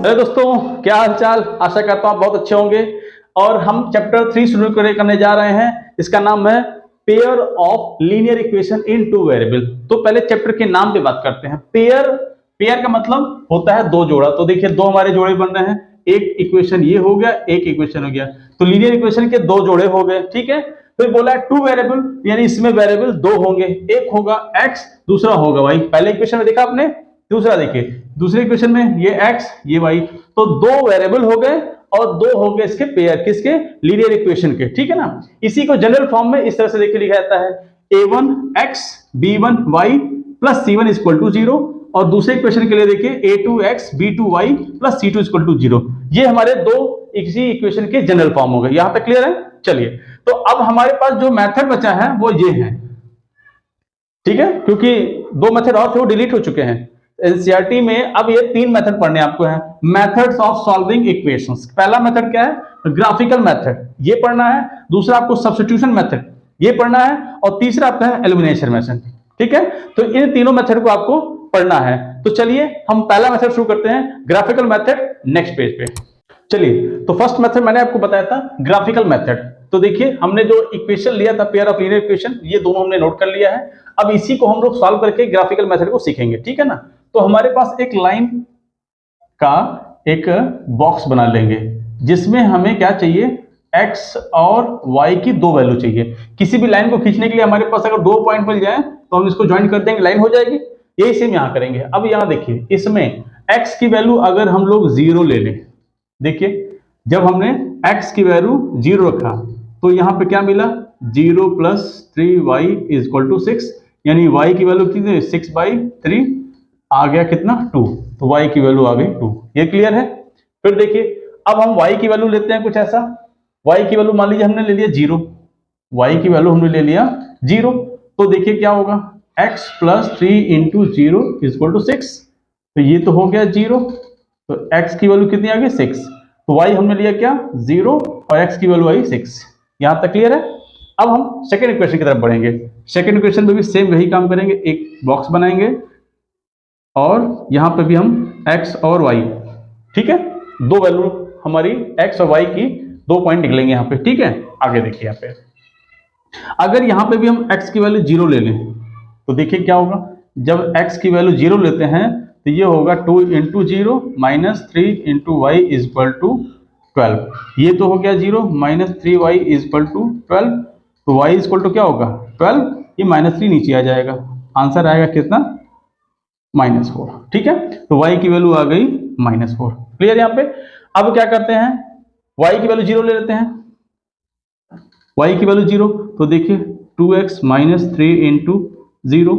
Hello दोस्तों, क्या हाल चाल। आशा करता हूँ आप बहुत अच्छे होंगे। और हम चैप्टर 3 शुरू करने जा रहे हैं। इसका नाम है pair of linear equation in two variable. तो पहले चैप्टर के नाम पे बात करते हैं। पेयर पेयर का मतलब होता है दो जोड़ा। तो देखिए दो हमारे जोड़े बन रहे हैं, एक इक्वेशन ये हो गया, एक इक्वेशन हो गया। तो लीनियर इक्वेशन के दो जोड़े हो गए, ठीक है। तो बोला है टू वेरिएबल, यानी इसमें वेरिएबल दो होंगे, एक होगा x, दूसरा होगा y। पहले इक्वेशन में देखा आपने, दूसरा देखिए दूसरे इक्वेशन में ये x ये y। तो दो वेरिएबल हो गए और दो हो गए इसके पेयर, किसके, लीनियर इक्वेशन के, ठीक है ना। इसी को जनरल फॉर्म में इस तरह से देखिए लिखा जाता है a1x b1y plus c1 equal to 0। और दूसरे इक्वेशन के लिए देखिए a2x b2y plus c2 equal to 0। ये हमारे दो इसी इक्वेशन के जनरल फॉर्म हो गए। यहां तक क्लियर है। चलिए, तो अब हमारे पास जो मेथड बचा है वो ये है, ठीक है, क्योंकि दो मेथड और थे वो डिलीट हो चुके हैं एनसीईआरटी में। अब ये तीन मेथड पढ़ने आपको है, मेथड्स ऑफ सॉल्विंग इक्वेशंस। पहला मेथड क्या है, ग्राफिकल मेथड, ये पढ़ना है। दूसरा आपको सब्स्टिट्यूशन मेथड, ये पढ़ना है। और तीसरा आपका है एलिमिनेशन मेथड, ठीक है। तो इन तीनों मेथड को आपको पढ़ना है। तो चलिए हम पहला मेथड शुरू करते हैं, ग्राफिकल मेथड, नेक्स्ट पेज पे। चलिए, तो फर्स्ट मेथड मैंने आपको बताया था ग्राफिकल मेथड। तो देखिए हमने जो इक्वेशन लिया था पेयर ऑफ लीनियर इक्वेशन, ये दोनों हमने नोट कर लिया है। अब इसी को हम लोग सॉल्व करके ग्राफिकल मेथड को सीखेंगे, ठीक है ना। तो हमारे पास एक लाइन का एक बॉक्स बना लेंगे जिसमें हमें क्या चाहिए, x और y की दो वैल्यू चाहिए। किसी भी लाइन को खींचने के लिए हमारे पास अगर दो पॉइंट मिल जाए तो हम इसको ज्वाइन कर देंगे, लाइन हो जाएगी। यही सेम यहां करेंगे। अब यहां देखिए, इसमें x की वैल्यू अगर हम लोग 0 ले लें, देखिए जब हमने x की वैल्यू 0 रखा तो यहां पे क्या मिला, 0 प्लस 3y इक्वल टू 6, यानी y की वैल्यू कितनी, 6/3 आ गया कितना, 2। तो y की वैल्यू आ गई 2। ये क्लियर है। फिर देखिए अब हम y की वैल्यू लेते हैं कुछ ऐसा। y की वैल्यू मान लीजिए हमने ले लिया 0, y की वैल्यू हमने ले लिया 0। तो देखिए क्या होगा, x plus 3 into 0 equal to 6। तो ये तो हो गया 0। तो x की वैल्यू कितनी आ गई, 6। तो y हमने लिया क्या, 0, और x की वैल्यू आई 6। यहां तक क्लियर है। अब हम सेकेंड इक्वेशन की तरफ बढ़ेंगे। सेकेंड इक्वेशन में भी सेम वही काम करेंगे, एक बॉक्स बनाएंगे और यहां पे भी हम x और y, ठीक है, दो वैल्यू हमारी x और y की दो पॉइंट निकलेंगे यहां पे, ठीक है। आगे देखिए यहां पे अगर यहां पे भी हम x की वैल्यू 0 ले लें तो देखिए क्या होगा, जब x की वैल्यू 0 लेते हैं तो ये होगा 2 into 0 minus 3 into y equal to 12। ये तो हो गया 0 माइनस 3y इजक्वल टू 12। तो y इजक्वल टू क्या होगा 12, ये माइनस 3 नीचे आ जाएगा, आंसर आएगा कितना, -4, ठीक है। तो y की वैल्यू आ गई -4। क्लियर यहाँ पे। अब क्या करते हैं, y की वैल्यू 0 ले लेते हैं। y की वैल्यू 0, तो देखिए 2x minus 3 into 0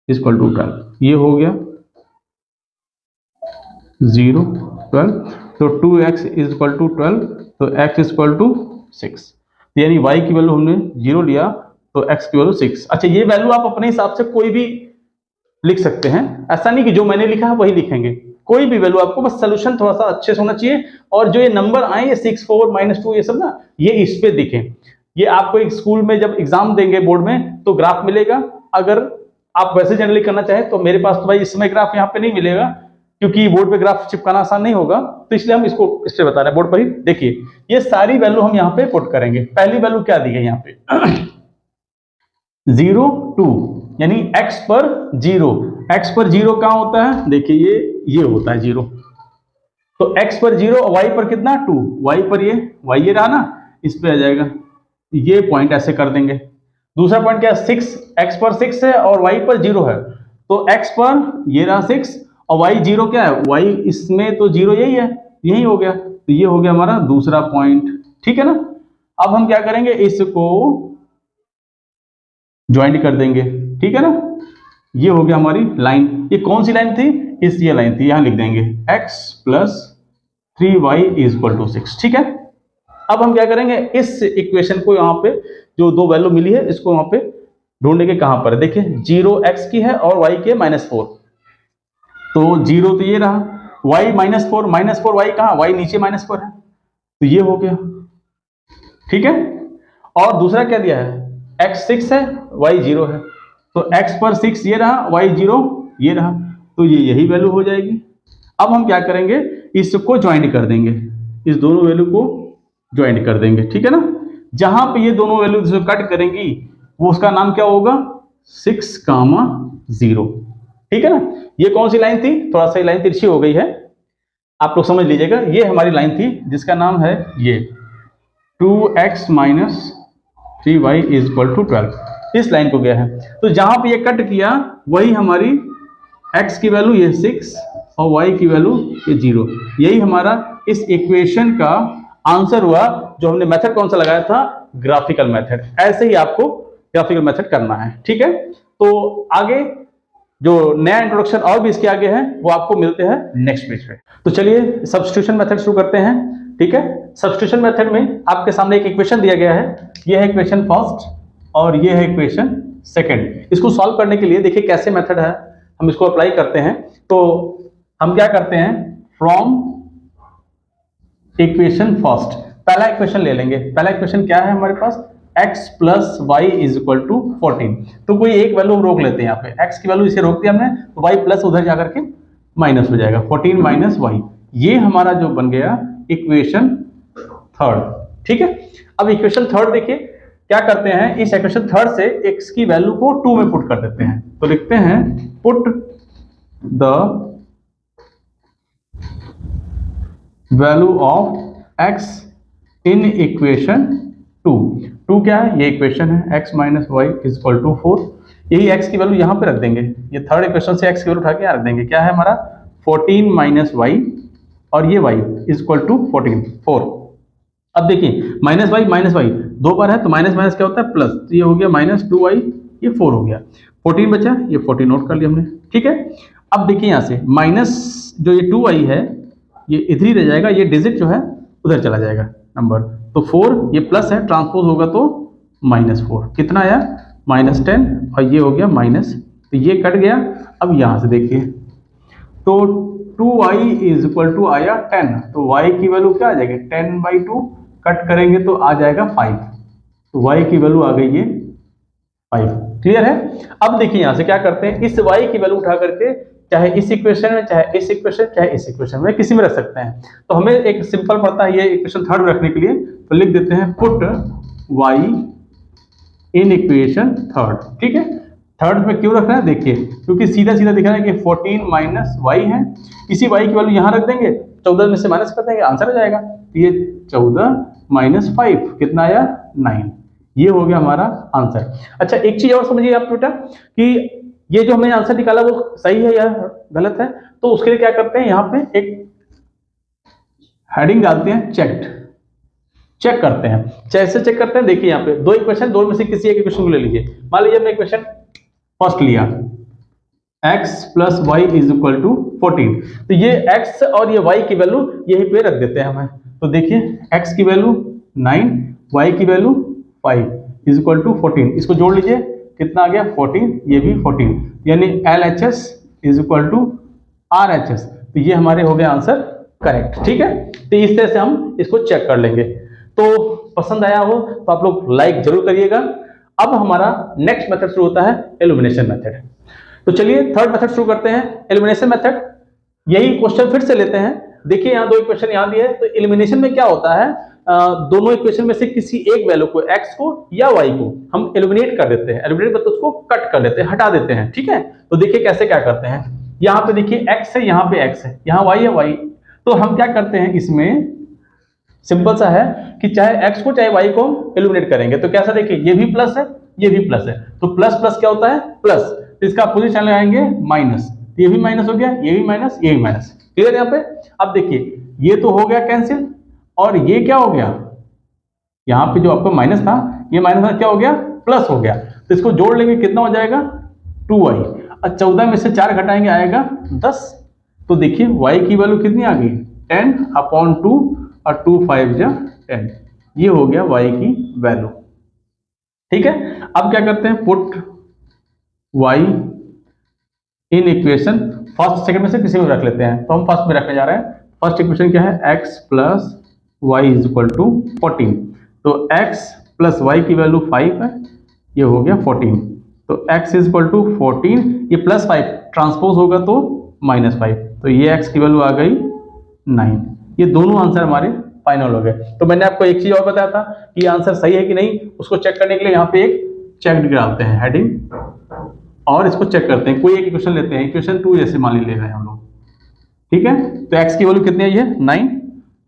equal to 12। ये हो गया 0 12। तो 2x इक्वल टू 12, तो x इक्वल टू 6। यानी y की वैल्यू हमने 0 लिया तो x की वैल्यू 6। अच्छा, ये वैल्यू आप अपने हिसाब से कोई भी लिख सकते हैं, ऐसा नहीं कि जो मैंने लिखा है वही लिखेंगे। कोई भी वैल्यू आपको, बस सोल्यूशन थोड़ा सा अच्छे से होना चाहिए। और जो ये नंबर आए, ये 6 4 -2 ये सब ना, ये इस पे दिखें। ये आपको एक स्कूल में जब एग्जाम देंगे बोर्ड में तो ग्राफ मिलेगा। अगर आप वैसे जनरली करना चाहें तो मेरे पास तो भाई इस समय ग्राफ यहाँ पे नहीं मिलेगा, क्योंकि बोर्ड पे ग्राफ चिपकाना आसान नहीं होगा। तो इसलिए हम इसको इस पे बता रहे हैं, बोर्ड पर ही देखिए ये सारी वैल्यू हम यहाँ पे पुट करेंगे। पहली वैल्यू क्या दी गई यहाँ पे 0 2, यानी x पर 0। x पर 0 कहां होता है, देखिए ये होता है 0। तो x पर 0 और y पर कितना 2, y पर y ये रहा ना, इस पे आ जाएगा। ये पॉइंट ऐसे कर देंगे। दूसरा पॉइंट क्या है, 6, x पर 6 है और y पर 0 है। तो x पर ये रहा 6 और y 0 क्या है, y इसमें तो 0 यही है, यही हो गया। तो ये हो गया हमारा दूसरा पॉइंट, ठीक है ना। अब हम क्या करेंगे, इसको ज्वाइंट कर देंगे, ठीक है ना। ये हो गया हमारी लाइन। ये कौन सी लाइन थी, ये लाइन थी। यहां लिख देंगे x plus 3y equal to 6, ठीक है। अब हम क्या करेंगे, इस इक्वेशन को यहाँ पे जो दो वैल्यू मिली है इसको वहां पे ढूंढने के, कहां पर है, देखिए 0 x की है और y की है -4। तो 0 तो ये रहा, y -4 y कहां, y नीचे -4 है, तो ये हो गया, ठीक है। और दूसरा क्या दिया है, x 6 है y 0 है। तो x पर 6 ये रहा, y 0 ये रहा, तो ये यही वैल्यू हो जाएगी। अब हम क्या करेंगे, इसको ज्वाइंट कर देंगे, इस दोनों वैल्यू को ज्वाइंट कर देंगे, ठीक है ना। जहां पे ये दोनों वैल्यू जो कट करेंगी वो उसका नाम क्या होगा, 6,0, ठीक है ना। ये कौन सी लाइन थी, थोड़ा सा लाइन तिरछी हो गई है, आप लोग समझ लीजिएगा। ये हमारी लाइन थी जिसका नाम है ये 2x - 3y = 12, इस लाइन को गया है। तो जहां पे ये कट किया वही हमारी x की वैल्यू ये 6 और y की वैल्यू ये 0, यही हमारा इस इक्वेशन का आंसर हुआ। जो हमने मेथड कौन सा लगाया था, ग्राफिकल मेथड। ऐसे ही आपको ग्राफिकल मेथड करना है, ठीक है। तो आगे जो नया इंट्रोडक्शन और भी इसके आगे है वो आपको मिलते हैं नेक्स्ट पेज पे। तो चलिए सब्स्टिट्यूशन मेथड शुरू करते हैं, ठीक है। सब्स्टिट्यूशन मेथड में आपके सामने एक इक्वेशन दिया गया है, ये है इक्वेशन फर्स्ट और ये है इक्वेशन सेकंड। इसको सॉल्व करने के लिए देखिए कैसे मेथड है, हम इसको अप्लाई करते हैं। तो हम क्या करते हैं, फ्रॉम इक्वेशन फर्स्ट पहला इक्वेशन ले लेंगे। पहला इक्वेशन क्या है हमारे पास, x + y = 14। तो कोई एक वैल्यू हम रोक लेते हैं, यहाँ पे x की वैल्यू इसे रोक दिया हमने, तो y प्लस उधर जाकर के माइनस हो जाएगा, 14 - y। ये हमारा जो बन गया इक्वेशन थर्ड, ठीक है। अब इक्वेशन थर्ड देखिए क्या करते हैं, इस इक्वेशन थर्ड से x की वैल्यू को 2 में पुट कर देते हैं। तो लिखते हैं put the value of x in equation 2 क्या है, ये इक्वेशन है, x - y = 4। यही x की वैल्यू यहाँ पे रख देंगे, ये थर्ड इक्वेशन से x की वैल्यू उठा के यहाँ रख देंगे। क्या है हमारा 14 - y और ये y = 4। अब देखिए -y दो बार है तो माइनस माइनस क्या होता है प्लस, तो ये हो गया -2y, ये 4 हो गया, 14 बचा, ये 14 नोट कर लिया हमने, ठीक है। अब देखिए यहाँ से माइनस जो ये 2y है ये इधर ही रह जाएगा, ये डिजिट जो है उधर चला जाएगा नंबर, तो 4 ये प्लस है, ट्रांसपोज होगा तो -4, कितना आया -10 और ये हो गया माइनस, तो ये कट गया। अब यहाँ से देखिए तो 2y = आया 10, तो y की वैल्यू क्या आ जाएगी 10/2, कट करेंगे तो आ जाएगा 5, तो y की वैल्यू आ गई ये 5। क्लियर है। अब देखिए यहाँ से क्या करते हैं, इस y की वैल्यू उठा करके चाहे इस इक्वेशन में, चाहे इस इक्वेशन, चाहे इस इक्वेशन में, किसी में रख सकते हैं। तो हमें एक सिंपल पता है ये इक्वेशन थर्ड में रखने के लिए, तो लिख देते हैं put y in equation third, ठीक है। थर्ड में क्यों रखना है, देखिए क्योंकि सीधा सीधा दिख रहा है कि 14 - y है, इसी y की वैल्यू यहाँ रख देंगे, 14 में से माइनस कर देंगे, आंसर आ जाएगा। तो ये 14 - 5 कितना आया 9, ये हो गया हमारा आंसर। अच्छा एक चीज और समझिए आप बेटा कि ये जो हमने आंसर निकाला वो सही है या गलत है, तो उसके लिए क्या करते हैं, यहाँ पे एक हेडिंग डालते हैं चेक्ड, चेक करते हैं। कैसे चेक करते हैं, देखिए यहाँ पे दो इक्वेशन, दो में से किसी एक इक्वेशन को ले लीजिए। मान लीजिए हमने इक्वेशन फर्स्ट लिया x + y = 14, तो ये x और ये y की वैल्यू यहीं पे रख देते हैं हमें। तो देखिए x की वैल्यू 9, y की वैल्यू 5 = 14, इसको जोड़ लीजिए कितना आ गया 14, ये भी 14, यानी LHS = RHS, तो ये हमारे हो गए आंसर करेक्ट, ठीक है। तो इस तरह से हम इसको चेक कर लेंगे। तो पसंद आया हो तो आप लोग लाइक जरूर करिएगा। अब हमारा नेक्स्ट मेथड शुरू होता है एलिमिनेशन मेथड। तो चलिए थर्ड मेथड शुरू करते हैं, एलिमिनेशन मेथड। यही क्वेश्चन फिर से लेते हैं। देखिए यहाँ दो इक्वेशन यहाँ दिए है, तो एलिमिनेशन में क्या होता है, दोनों इक्वेशन में से किसी एक वैल्यू को x को या y को हम एलिमिनेट कर देते हैं, एलिमिनेट मतलब उसको कट कर देते हैं, हटा देते हैं, ठीक है। तो देखिए कैसे क्या करते हैं, यहाँ पे देखिए x है, यहाँ पे x है, यहाँ y है y, तो हम क्या करते हैं इसमें सिंपल सा है कि चाहे x को चाहे y को एलिमिनेट करेंगे तो कैसा, देखिए ये भी प्लस है, ये भी प्लस है, तो प्लस प्लस क्या होता है प्लस, तो इसका अपोजिट साइन लगाएंगे माइनस, ये भी माइनस हो गया, ये भी माइनस, ये भी माइनस, क्लियर यहाँ पे। अब देखिए ये तो हो गया कैंसिल, और ये क्या हो गया, यहाँ पे जो आपको माइनस था ये माइनस क्या हो गया प्लस हो गया, तो इसको जोड़ लेंगे कितना हो जाएगा 2y, और 14 में से 4 घटाएंगे आएगा 10, तो देखिए y की वैल्यू कितनी आ गई 10/2 और 2 5 जा 10, ये हो गया y की वैल्यू, ठीक है। अब क्या करते हैं put y in equation first second में से किसी में रख लेते हैं, तो हम फर्स्ट में रखने जा रहे हैं। फर्स्ट इक्वेशन क्या है x + y = 14, तो x + y की वैल्यू 5 है, ये हो गया 14, तो x = 14, ये +5 ट्रांसपोज होगा तो -5, तो ये x की वैल्यू आ गई 9। ये दोनों आंसर हमारे फाइनल हो गए। तो मैंने आपको एक चीज और बताया था कि आंसर सही है कि नहीं, उसको चेक करने के लिए यहाँ पे एक चेक डालते हैं हेडिंग और इसको चेक करते हैं। कोई एक इक्वेशन लेते हैं, इक्वेशन 2 जैसे मान ले रहे हैं हम लोग, ठीक है। तो x की वैल्यू कितनी है, ये 9,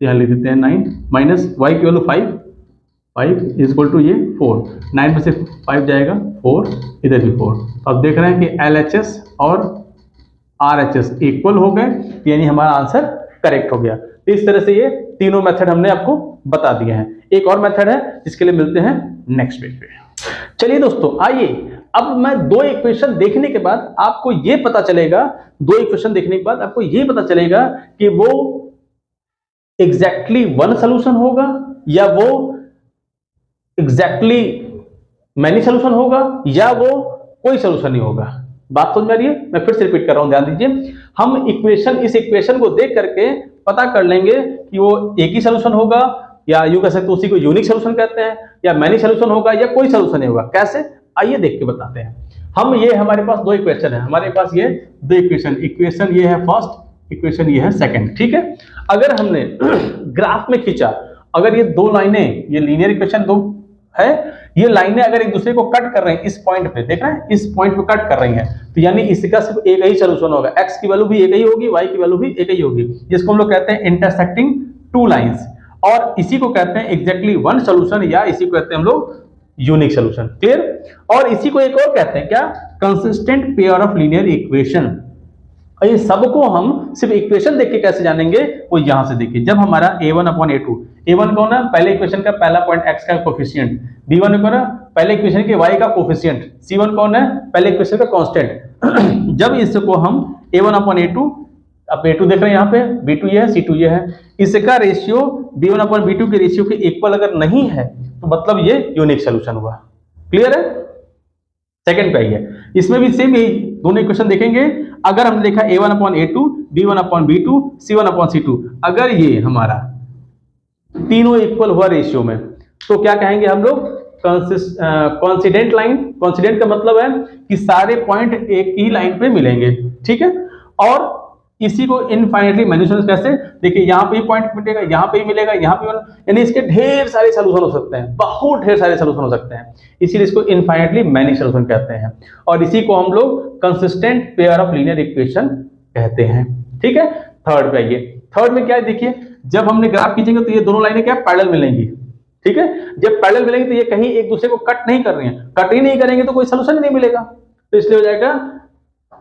यहाँ लिख देते हैं 9 माइनस y की वैल्यू 5 इज इक्वल टू ये 4। 9 में से 5 जाएगा 4, इधर भी 4। तो अब देख रहे हैं कि LHS और RHS इक्वल हो गए, यानी हमारा आंसर करेक्ट हो गया। तो इस तरह से ये तीनों मेथड हमने आपको बता दिए हैं। एक और मेथड है जिसके लिए मिलते हैं नेक्स्ट पेज पे। चलिए दोस्तों, आइए अब मैं दो इक्वेशन देखने के बाद आपको ये पता चलेगा, दो इक्वेशन देखने के बाद आपको ये पता चलेगा कि वो एग्जैक्टली वन सोल्यूशन होगा या वो एग्जैक्टली मैनी सोल्यूशन होगा या वो कोई सोल्यूशन नहीं होगा। बात समझ में आ रही है? मैं फिर से रिपीट कर रहा हूं, ध्यान दीजिए। हम इस इक्वेशन को देख करके पता कर लेंगे कि वो एक ही सोल्यूशन होगा या यूं कह सकते हैं उसी को यूनिक सोल्यूशन कहते हैं, या मैनी सोल्यूशन होगा या कोई सोल्यूशन नहीं होगा। कैसे, आइए देख के बताते हैं। हम ये हमारे पास दो इक्वेशन है, हमारे पास ये दो इक्वेशन ये है फर्स्ट, इक्वेशन ये है सेकंड, ठीक है। अगर हमने ग्राफ में खींचा, अगर ये दो लाइनें, ये लीनियर इक्वेशन दो है, ये लाइनें अगर एक दूसरे को कट कर रहे हैं इस पॉइंट पे, देख रहे हैं इस पॉइंट पे कट कर रही हैं, तो यानी इसका सिर्फ एक ही सोल्यूशन होगा। x की वैल्यू भी एक ही होगी, y की वैल्यू भी एक ही होगी, जिसको हम लोग कहते हैं इंटरसेक्टिंग टू लाइंस, और इसी को कहते हैं एग्जैक्टली वन सोल्यूशन, या इसी को कहते हैं हम लोग यूनिक सोल्यूशन। क्लियर? और इसी को एक और कहते हैं क्या, consistent pair of linear equation. और ये सबको हम सिर्फ इक्वेशन देख के कैसे जानेंगे, वो यहां से देखिए। जब हमारा a1/a2, a1 कौन है, पहले इक्वेशन का पहला पॉइंट x का कोफिशिएंट, b1 कौन है, पहले इक्वेशन के y का कोफिशिएंट, c1 कौन है, पहले इक्वेशन का कांस्टेंट। जब इसको हम a1/a2, अब a2 देख रहे हैं यहाँ पे, b2 ये है, c2 ये है, इसका रेशियो b1/b2 के रेशियो के इक्वल अगर नहीं है तो मतलब ये यूनिक सोल्यूशन हुआ। क्लियर है? सेकंड पे आइए, इसमें भी सेम यही दोनों इक्वेशन देखेंगे। अगर हमने देखा a1/a2, b1/b2, c1/c2, अगर ये हमारा तीनों इक्वल हुआ रेशियो में, तो क्या कहेंगे हम लोग, कॉन्सिडेंट लाइन। कॉन्सिडेंट का मतलब है कि सारे पॉइंट एक ही लाइन पे मिलेंगे, ठीक है। और इसी को इनफाइनाइटली मैनी सोल्यूशन कैसे, देखिए यहाँ पे ही पॉइंट मिलेगा, यहाँ पे ही मिलेगा, यहाँ पे, यानी इसके ढेर सारे सोल्यूशन हो सकते हैं, बहुत ढेर सारे सोल्यूशन हो सकते हैं, इसीलिए इसको इनफाइनाइटली मैनी सोल्यूशन कहते हैं। और इसी को हम लोग consistent pair of linear equation कहते हैं, ठीक है। थर्ड पे आइए, थर्ड में क्या है, देखिए जब हमने ग्राफ खींचेंगे तो ये दोनों लाइनें क्या पैरेलल मिलेंगी, ठीक है। जब पैरेलल मिलेंगी तो ये कहीं एक दूसरे को कट नहीं कर रही हैं, कट ही नहीं करेंगे तो कोई सोल्यूशन ही नहीं मिलेगा, तो इसलिए हो जाएगा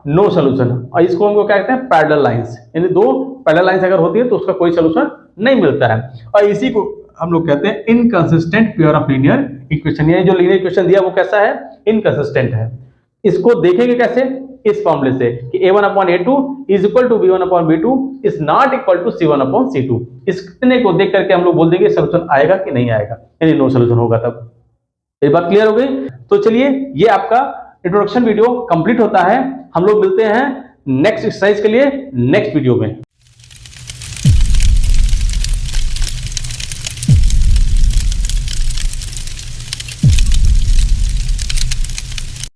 नो सोल्यूशन। और इसको हम कहते हैं पैरेलल लाइंस, यानी दो पैरेलल लाइंस अगर होती है तो उसका कोई सोल्यूशन नहीं मिलता है। और इसी को हम लोग कहते हैं inconsistent pair of linear equation. ये जो लीनियर इक्वेशन दिया वो कैसा है, इनकंसिस्टेंट है। इसको देखेंगे कैसे, इस फॉर्मूले से कि a1/a2 is equal to b1/b2 is not equal to c1/c2। इसने को देख करके हम लोग बोल देंगे सोल्यूशन आएगा कि नहीं आएगा, यानी नो सोल्यूशन होगा। तब ये बात क्लियर हो गई। तो चलिए, ये आपका इंट्रोडक्शन वीडियो कंप्लीट होता है। हम लोग मिलते हैं नेक्स्ट एक्सरसाइज के लिए नेक्स्ट वीडियो में।